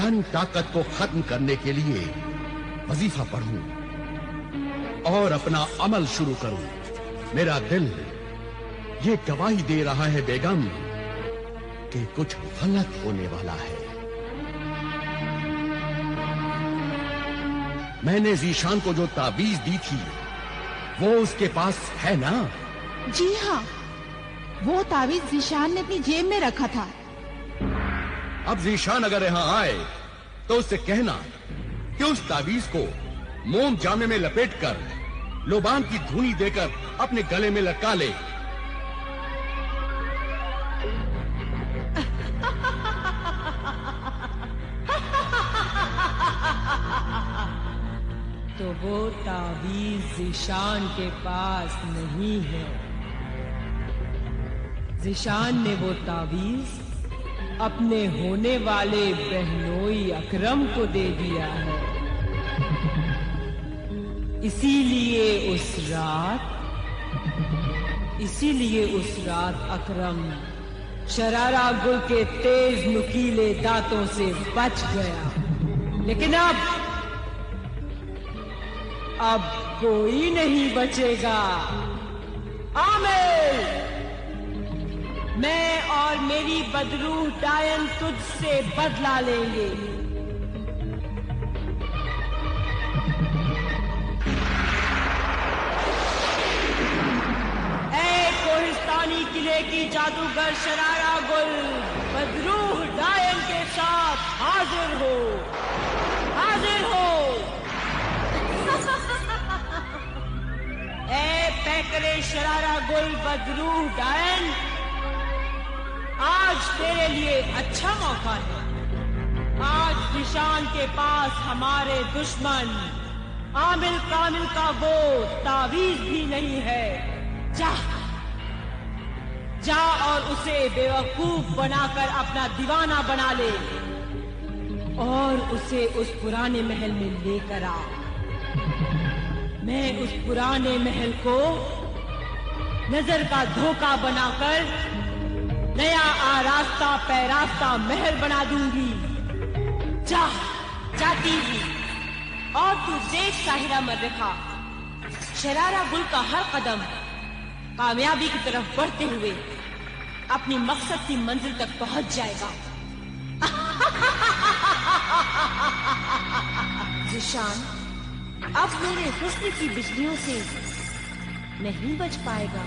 शैतानी ताकत को खत्म करने के लिए वजीफा पढ़ूं और अपना अमल शुरू करूं। मेरा दिल ये गवाही दे रहा है बेगम कि कुछ गलत होने वाला है। मैंने जीशान को जो ताबीज दी थी वो उसके पास है ना? जी हाँ, वो ताबीज जीशान ने अपनी जेब में रखा था। अब जीशान अगर यहां आए तो उससे कहना कि उस ताबीज को मोम जामे में लपेटकर लोबान की धुनी देकर अपने गले में लटका ले। तो वो ताबीज जीशान के पास नहीं है। जीशान ने वो ताबीज अपने होने वाले बहनोई अकरम को दे दिया है। इसीलिए उस रात अकरम शरारा गुल के तेज नुकीले दांतों से बच गया। लेकिन अब कोई नहीं बचेगा। आमिर, मैं और मेरी बदरूह डायन तुझसे बदला लेंगे। ऐ कोहिस्तानी किले की जादूगर शरारा गुल, बदरूह डायन के साथ हाजिर हो, हाजिर हो। ऐ पैकरे शरारा गुल, बदरूह डायन, आज तेरे लिए अच्छा मौका है। आज जीशान के पास हमारे दुश्मन आमिल कामिल का वो तावीज भी नहीं है। जा और उसे बेवकूफ बनाकर अपना दीवाना बना ले और उसे उस पुराने महल में लेकर आ। मैं उस पुराने महल को नजर का धोखा बनाकर नया आरास्ता पैरास्ता महल बना दूंगी। जाती हूँ। और तू देख साहिरा मर्रखा, शरारा गुल का हर कदम कामयाबी की तरफ बढ़ते हुए अपनी मकसद की मंजिल तक पहुंच जाएगा। जीशान अब मेरे हुस्न की बिजलियों से नहीं बच पाएगा।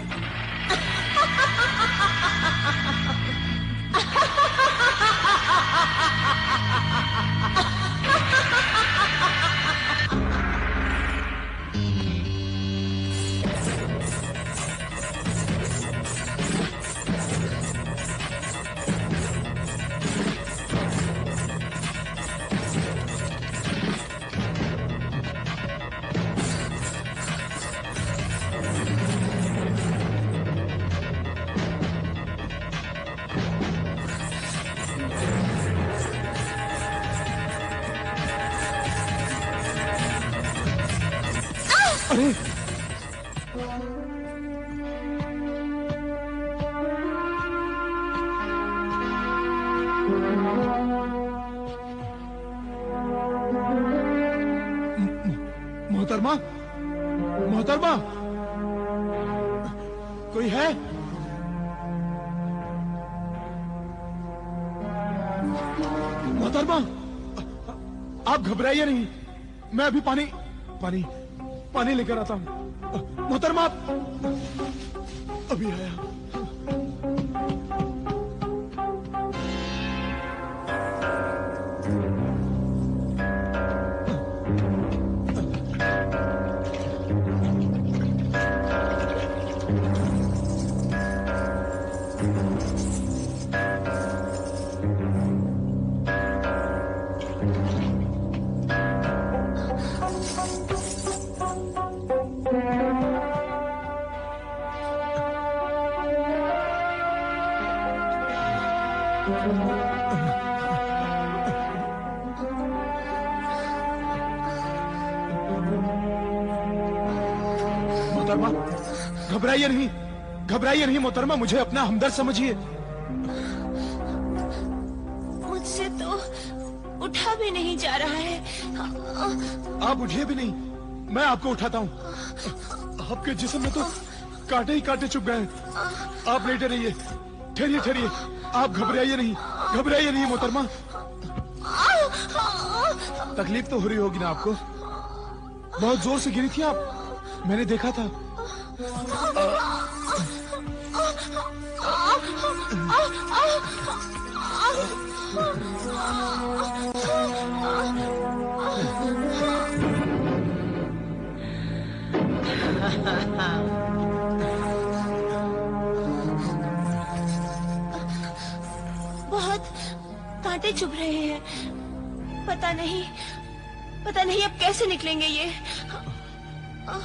अरे मोहतरमा, मोहतरमा, कोई है? मोहतरमा, आप घबराइए नहीं, मैं अभी पानी लेकर आता हूँ। मोहतरमा, अभी आया। मोहतरमा, घबराइए नहीं मोहतरमा, मुझे अपना हमदर्द समझिए। उठा भी नहीं जा रहा है। आप उठिए भी नहीं, मैं आपको उठाता हूँ। आपके जिस्म में तो कांटे ही कांटे चुभ गए हैं। आप लेटे रहिए, ठहरिए ठहरिए, आप घबराइए नहीं मोहतरमा। तकलीफ तो हो रही होगी ना आपको? बहुत जोर से गिरी थी आप, मैंने देखा था। बहुत कांटे चुभ रहे हैं। पता नहीं अब कैसे निकलेंगे ये।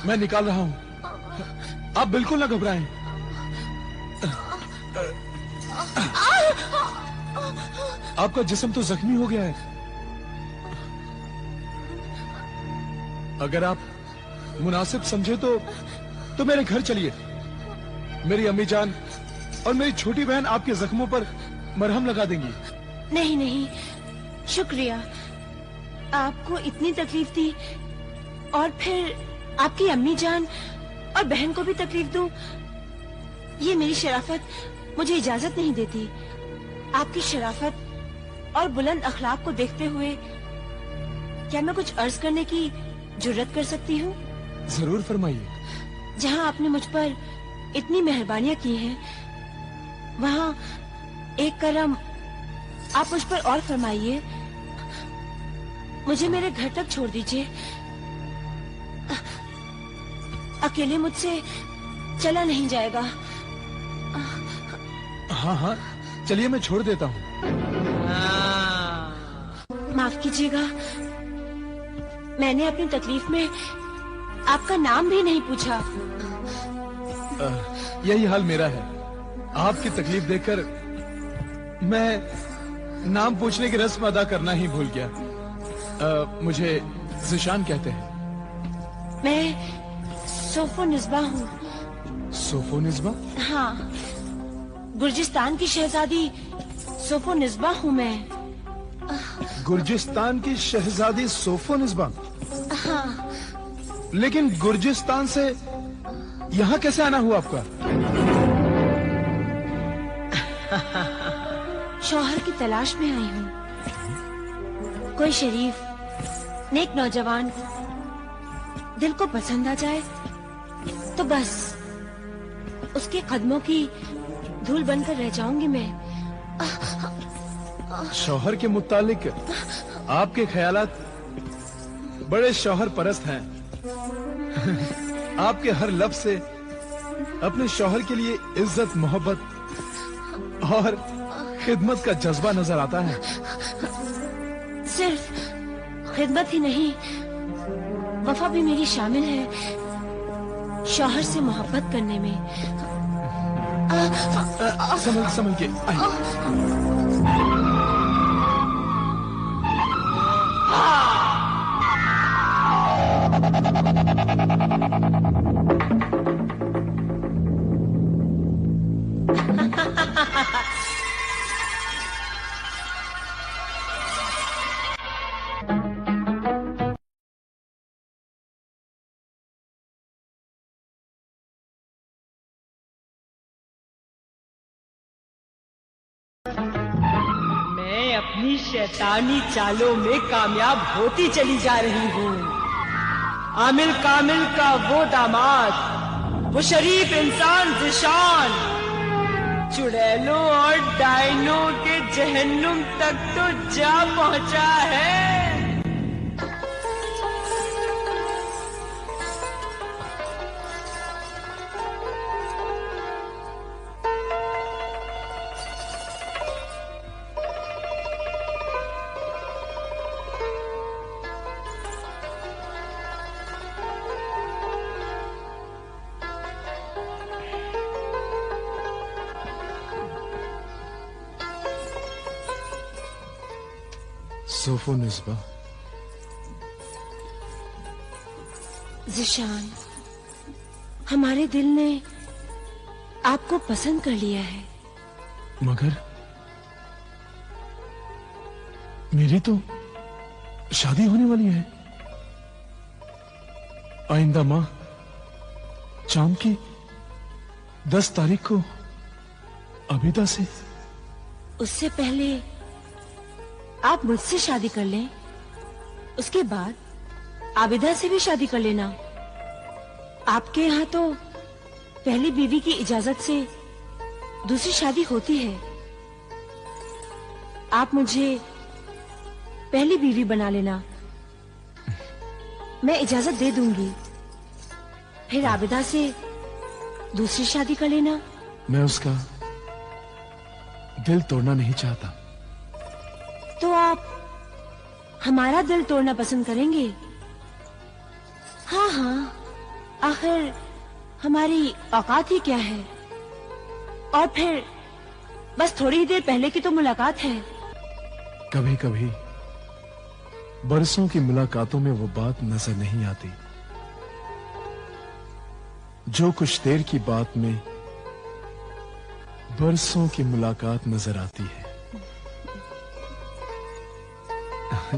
मैं निकाल रहा हूँ, आप बिल्कुल ना घबराएं। आपका जिस्म तो जख्मी हो गया है। अगर आप मुनासिब समझे तो मेरे घर चलिए। मेरी अम्मी जान और मेरी छोटी बहन आपके जख्मों पर मरहम लगा देंगी। नहीं, शुक्रिया। आपको इतनी तकलीफ दी और फिर आपकी अम्मी जान और बहन को भी तकलीफ दूं, ये मेरी शराफत मुझे इजाजत नहीं देती। आपकी शराफत और बुलंद अखलाक को देखते हुए क्या मैं कुछ अर्ज करने की जुर्रत कर सकती हूँ? जरूर फरमाइए। जहाँ आपने मुझ पर इतनी मेहरबानियाँ की हैं, वहाँ एक करम आप मुझ पर और फरमाइए। मुझे मेरे घर तक छोड़ दीजिए। अकेले मुझसे चला नहीं जाएगा। हाँ, चलिए मैं छोड़ देता हूँ। माफ कीजिएगा, मैंने अपनी तकलीफ में आपका नाम भी नहीं पूछा। यही हाल मेरा है। आपकी तकलीफ देखकर मैं नाम पूछने की रस्म अदा करना ही भूल गया। मुझे ज़िशान कहते हैं। मैं सोफो निस्बा हूँ। सोफो निस्बा? हाँ, गुर्जिस्तान की शहजादी सोफो निस्बा हूँ मैं। गुर्जिस्तान की शहजादी सोफो निस्बा? हाँ। लेकिन गुर्जिस्तान से यहाँ कैसे आना हुआ आपका? शौहर की तलाश में आई हूँ। कोई शरीफ नेक नौजवान दिल को पसंद आ जाए तो बस उसके कदमों की धूल बनकर रह जाऊंगी मैं। शौहर के मुतालिक आपके ख्यालात बड़े शौहर परस्त हैं। आपके हर लफ्ज से अपने शौहर के लिए इज्जत, मोहब्बत और खिदमत का जज्बा नजर आता है। सिर्फ खिदमत ही नहीं, वफा भी मेरी शामिल है शौहर से मोहब्बत करने में। संभल के आइए। मैं अपनी शैतानी चालों में कामयाब होती चली जा रही हूँ। आमिल कामिल का वो दामाद, वो शरीफ इंसान ज़िशान, चुड़ैलों और डायनों के जहन्नुम तक तो जा पहुंचा है। सोफो निस्बा। ज़िशान, हमारे दिल ने आपको पसंद कर लिया है। मगर मेरी तो शादी होने वाली है आइंदा माह शाम की 10 तारीख को आबिदा से। उससे पहले आप मुझसे शादी कर लें, उसके बाद आबिदा से भी शादी कर लेना। आपके यहाँ तो पहली बीवी की इजाजत से दूसरी शादी होती है। आप मुझे पहली बीवी बना लेना, मैं इजाजत दे दूंगी। फिर आबिदा से दूसरी शादी कर लेना। मैं उसका दिल तोड़ना नहीं चाहता। तो आप हमारा दिल तोड़ना पसंद करेंगे? हाँ हाँ, आखिर हमारी औकात ही क्या है। और फिर बस थोड़ी ही देर पहले की तो मुलाकात है। कभी कभी बरसों की मुलाकातों में वो बात नजर नहीं आती जो कुछ देर की बात में बरसों की मुलाकात नजर आती है।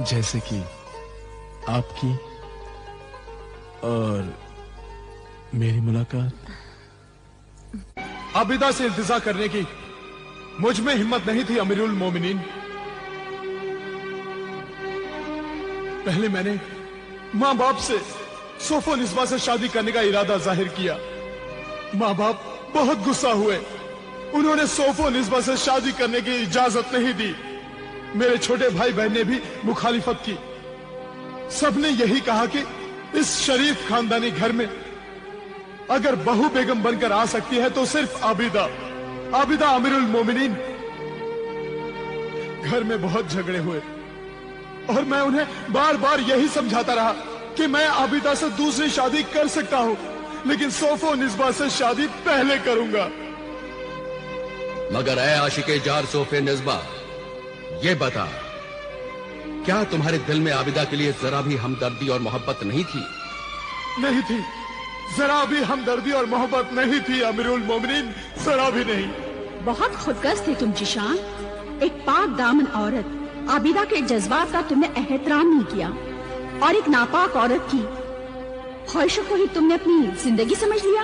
जैसे कि आपकी और मेरी मुलाकात। आबिदा से इंतजार करने की मुझ में हिम्मत नहीं थी अमीरुल मोमिनीन। पहले मैंने माँ बाप से सोफो निस्बा से शादी करने का इरादा जाहिर किया। माँ बाप बहुत गुस्सा हुए, उन्होंने सोफो निस्बा से शादी करने की इजाजत नहीं दी। मेरे छोटे भाई बहन ने भी मुखालिफत की। सबने यही कहा कि इस शरीफ खानदानी घर में अगर बहू बेगम बनकर आ सकती है तो सिर्फ आबिदा, आबिदा अमीरुल मोमिनीन। घर में बहुत झगड़े हुए और मैं उन्हें बार बार यही समझाता रहा कि मैं आबिदा से दूसरी शादी कर सकता हूं, लेकिन सोफो निस्बा से शादी पहले करूंगा। मगर ऐ आशिके जार सोफे निस्बा, ये बता, क्या तुम्हारे दिल में आबिदा के लिए जरा भी हमदर्दी और मोहब्बत नहीं थी? नहीं थी, जरा भी हमदर्दी और मोहब्बत नहीं थी अमीरुल मोमिनीन, जरा भी नहीं। बहुत खुदगर्ज थे तुम जिशान। एक पाक दामन औरत आबिदा के जज्बात का तुमने एहतराम नहीं किया और एक नापाक औरत की ख्वाहिशों को ही तुमने अपनी जिंदगी समझ लिया।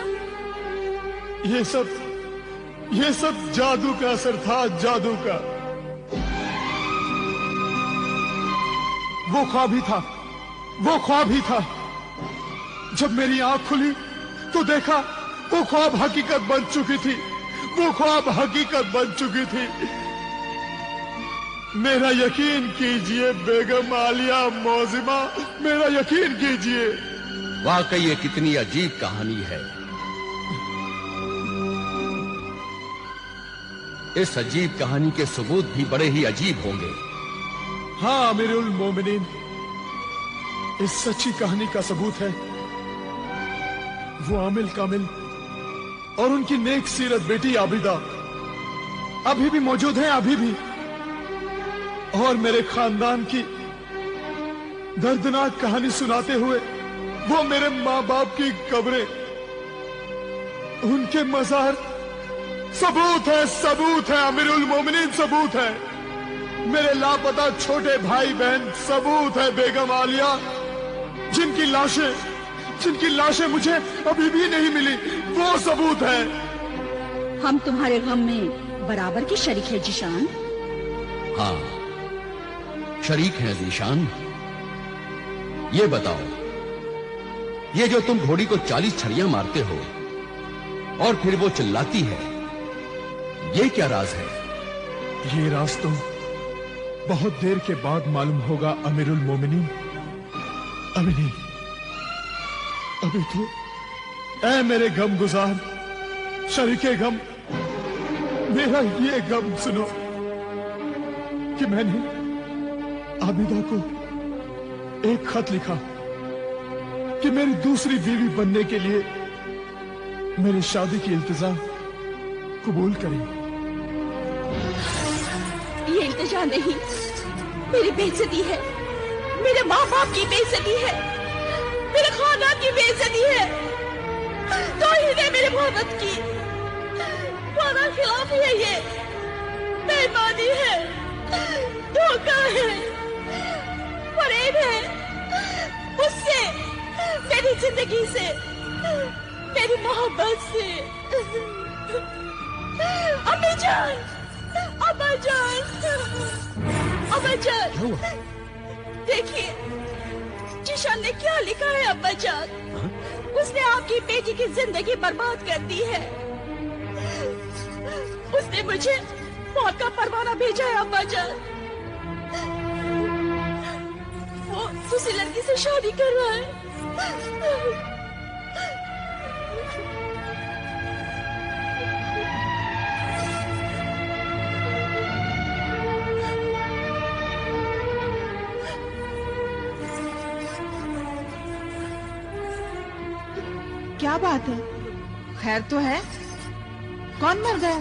ये सब जादू का असर था, जादू का। वो ख्वाब ही था, वो ख्वाब ही था। जब मेरी आंख खुली तो देखा वो ख्वाब हकीकत बन चुकी थी, वो ख्वाब हकीकत बन चुकी थी। मेरा यकीन कीजिए बेगम आलिया मौजिमा, मेरा यकीन कीजिए। वाकई ये कितनी अजीब कहानी है। इस अजीब कहानी के सबूत भी बड़े ही अजीब होंगे। हाँ अमीरुल मोमिनीन, इस सच्ची कहानी का सबूत है वो आमिल कामिल और उनकी नेक सीरत बेटी आबिदा अभी भी मौजूद है, अभी भी। और मेरे खानदान की दर्दनाक कहानी सुनाते हुए वो मेरे माँ बाप की कब्रें, उनके मज़ार, सबूत है अमीरुल मोमिनीन, सबूत है। मेरे लापता छोटे भाई बहन, सबूत है बेगम आलिया, जिनकी लाशें मुझे अभी भी नहीं मिली, वो सबूत है। हम तुम्हारे गम में बराबर के शरीक है जिशान। हाँ, शरीक हैं जीशान। ये बताओ, ये जो तुम घोड़ी को 40 छड़ियां मारते हो और फिर वो चिल्लाती है, ये क्या राज है? ये राज तो बहुत देर के बाद मालूम होगा अमीरुल मोमिनीन। अभी नहीं, अभी तो ऐ मेरे गम गुजार शरीके गम, मेरा ये गम सुनो कि मैंने आबिदा को एक खत लिखा कि मेरी दूसरी बीवी बनने के लिए मेरी शादी की इल्तिजा कबूल करें। ये इल्तिजा नहीं, मेरी बेइज्जती है, मेरे माँ बाप की बेइज्जती है, मेरे खानदान की बेइज्जती है, तौहीद है मेरे मोहब्बत की, वादा खिलाफी है, ये बेईमानी है, धोखा है, फरेब है जिंदगी से, मेरी मोहब्बत से। अम्मी जान, अम्मा जान, अम्मा जान, देखिए जिशान ने क्या लिखा है अम्मा जान। उसने आपकी बेटी की जिंदगी बर्बाद कर दी है। उसने मुझे मौत का परवाना भेजा है अम्मा जान। वो दूसरी लड़की से शादी कर रहा है। क्या बात है? खैर तो है? कौन मर गया?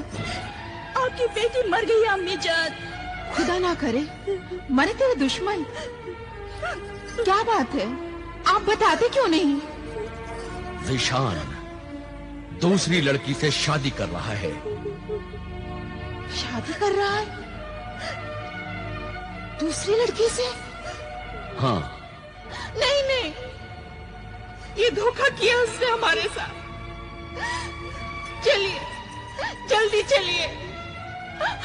आपकी बेटी मर गई अम्मी जान। खुदा ना करे मरे तेरे दुश्मन। क्या बात है? आप बताते क्यों नहीं? ज़ीशान दूसरी लड़की से शादी कर रहा है। शादी कर रहा है? दूसरी लड़की से? हाँ। नहीं नहीं, ये धोखा किया उसने हमारे साथ। चलिए जल्दी चलिए,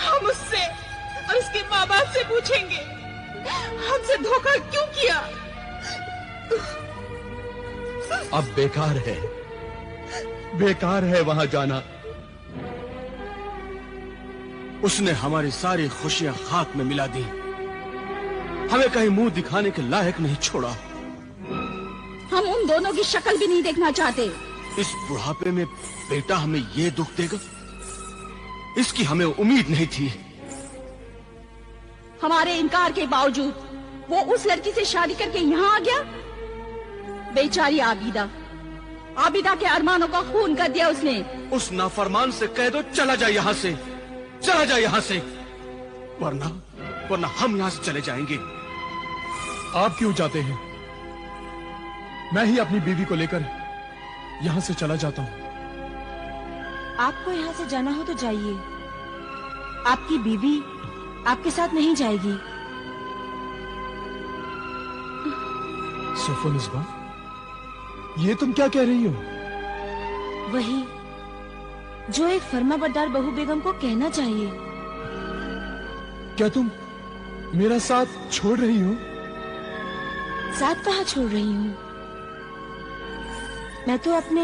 हम उससे और उसके माँ बाप से पूछेंगे हमसे धोखा क्यों किया। अब बेकार है वहां जाना। उसने हमारी सारी खुशियां खाक में मिला दी, हमें कहीं मुंह दिखाने के लायक नहीं छोड़ा। हम उन दोनों की शक्ल भी नहीं देखना चाहते। इस बुढ़ापे में बेटा हमें ये दुख देगा, इसकी हमें उम्मीद नहीं थी। हमारे इनकार के बावजूद वो उस लड़की से शादी करके यहाँ आ गया। बेचारी आबिदा के अरमानों का खून कर दिया उसने। उस नाफरमान से कह दो चला जा यहाँ से, चला जा यहाँ से, वरना हम यहाँ से चले जाएंगे। आप क्यों जाते हैं? मैं ही अपनी बीवी को लेकर यहाँ से चला जाता हूँ। आपको यहाँ से जाना हो तो जाइए, आपकी बीवी आपके साथ नहीं जाएगी। सफनुस्बा, ये तुम क्या कह रही हो? वही जो एक फर्माबरदार बहू बेगम को कहना चाहिए। क्या तुम मेरा साथ छोड़ रही हो? साथ कहाँ छोड़ रही हूँ? मैं तो अपने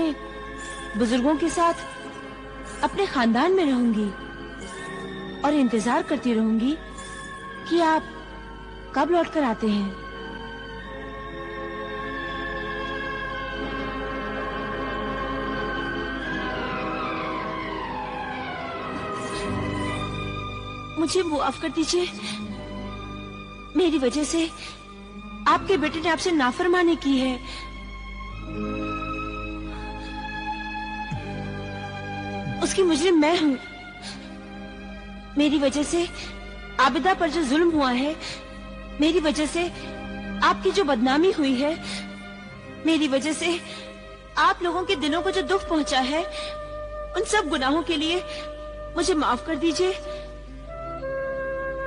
बुजुर्गों के साथ अपने खानदान में रहूंगी और इंतजार करती रहूंगी कि आप कब लौट कर आते हैं। मुझे माफ कर दीजिए, मेरी वजह से आपके बेटे ने आपसे नाफरमानी की है। उसकी मुजरिम मैं हूँ। मेरी वजह से आबिदा पर जो जुल्म हुआ है, मेरी वजह से आपकी जो बदनामी हुई है, मेरी वजह से आप लोगों के दिलों को जो दुख पहुंचा है, उन सब गुनाहों के लिए मुझे माफ कर दीजिए।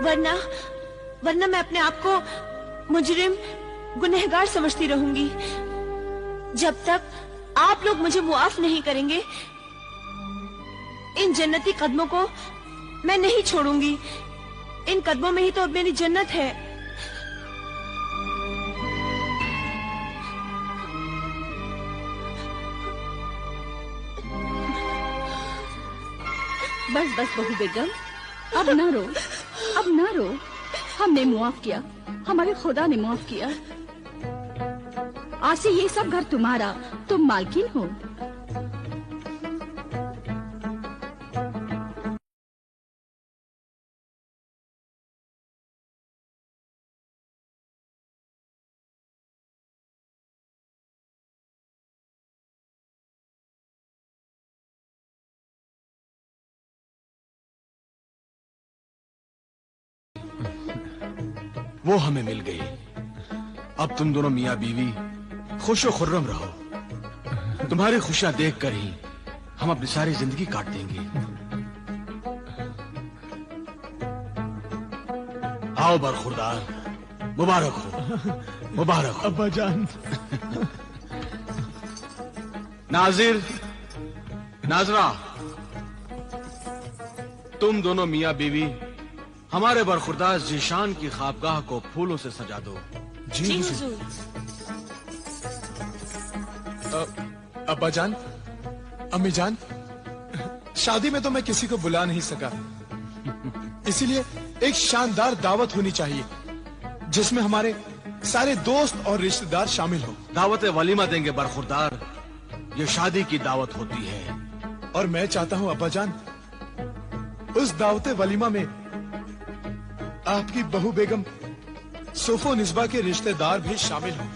वरना मैं अपने आप को मुजरिम, गुनहगार समझती रहूंगी। जब तक आप लोग मुझे मुआफ नहीं करेंगे, इन जन्नती कदमों को मैं नहीं छोड़ूंगी। इन कदमों में ही तो अब मेरी जन्नत है। बस बहू बेगम, अब ना रो। हमने मुआफ किया, हमारे खुदा ने माफ किया। आज से ये सब घर तुम्हारा, तुम मालकिन हो। वो हमें मिल गई। अब तुम दोनों मियाँ बीवी खुश और खुर्रम रहो। तुम्हारी खुशियां देख कर ही हम अपनी सारी जिंदगी काट देंगे। आओ बरखुरदार, मुबारक हो, मुबारक हो। अब्बा जान। नाजिर, नाजरा, तुम दोनों मियां बीवी हमारे बरखुरदार जीशान की खाबगाह को फूलों से सजा दो। जी हुजूर। अब्बा जान, अम्मी जान, शादी में तो मैं किसी को बुला नहीं सका, इसीलिए एक शानदार दावत होनी चाहिए जिसमें हमारे सारे दोस्त और रिश्तेदार शामिल हो। दावत वलीमा देंगे बरखुरदार, ये शादी की दावत होती है। और मैं चाहता हूं अब्बा जान, उस दावत वलीमा में आपकी बहू बेगम सोफो निस्बा के रिश्तेदार भी शामिल हों।